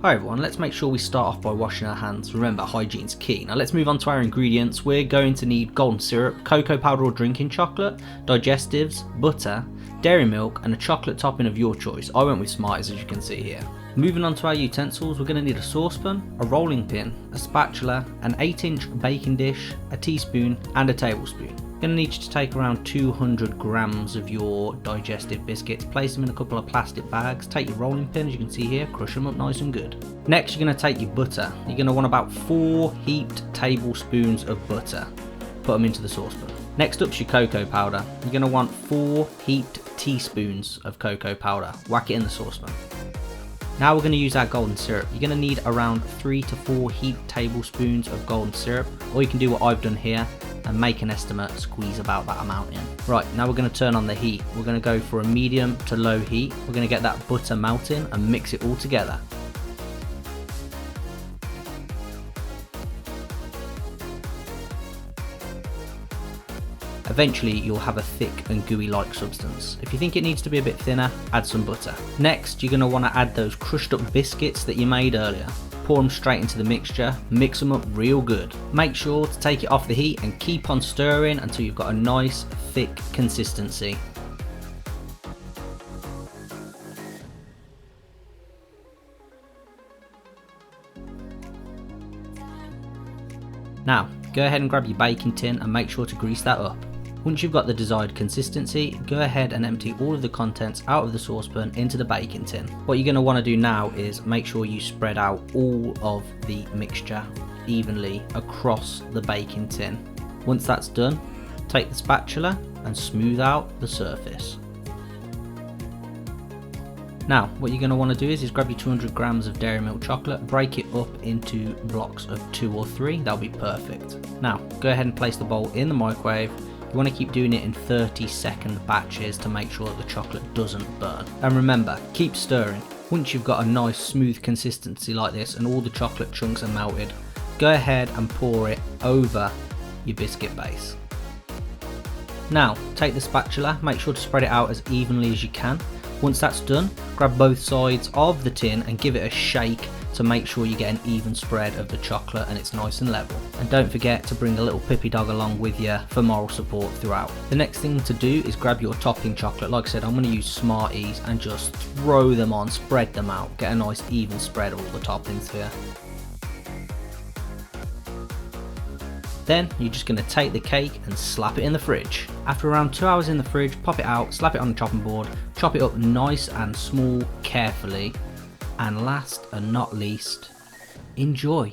Hi everyone, let's make sure we start off by washing our hands. Remember, hygiene's key. Now let's move on to our ingredients. We're going to need golden syrup, cocoa powder or drinking chocolate, digestives, butter, dairy milk and a chocolate topping of your choice. I went with Smarties as you can see here. Moving on to our utensils, we're going to need a saucepan, a rolling pin, a spatula, an 8-inch baking dish, a teaspoon and a tablespoon. You're going to need you to take around 200 grams of your digestive biscuits, place them in a couple of plastic bags, take your rolling pin as you can see here, crush them up nice and good. Next you're going to take your butter. You're going to want about 4 heaped tablespoons of butter. Put them into the saucepan. Next up's your cocoa powder. You're going to want 4 heaped teaspoons of cocoa powder. Whack it in the saucepan. Now we're going to use our golden syrup. You're going to need around 3 to 4 heaped tablespoons of golden syrup, or you can do what I've done here and make an estimate, squeeze about that amount in. Right, now we're going to turn on the heat. We're going to go for a medium to low heat. We're going to get that butter melting and mix it all together. Eventually you'll have a thick and gooey like substance. If you think it needs to be a bit thinner, add some butter. Next you're going to want to add those crushed up biscuits that you made earlier. Pour them straight into the mixture, mix them up real good. Make sure to take it off the heat and keep on stirring until you've got a nice thick consistency. Now go ahead and grab your baking tin and make sure to grease that up. Once you've got the desired consistency, go ahead and empty all of the contents out of the saucepan into the baking tin. What you're going to want to do now is make sure you spread out all of the mixture evenly across the baking tin. Once that's done, take the spatula and smooth out the surface. Now what you're going to want to do is grab your 200 grams of Dairymilk chocolate, break it up into blocks of 2 or 3, that'll be perfect. Now go ahead and place the bowl in the microwave. You want to keep doing it in 30-second batches to make sure that the chocolate doesn't burn. And remember, keep stirring. Once you've got a nice smooth consistency like this and all the chocolate chunks are melted, go ahead and pour it over your biscuit base. Now take the spatula, make sure to spread it out as evenly as you can. Once that's done, grab both sides of the tin and give it a shake to make sure you get an even spread of the chocolate and it's nice and level. And don't forget to bring a little pippy dog along with you for moral support throughout. The next thing to do is grab your topping chocolate. Like I said, I'm going to use Smarties and just throw them on, spread them out, get a nice even spread of all the toppings here. Then you're just going to take the cake and slap it in the fridge. After around 2 hours in the fridge, pop it out, slap it on the chopping board, chop it up nice and small carefully, and last and not least, enjoy.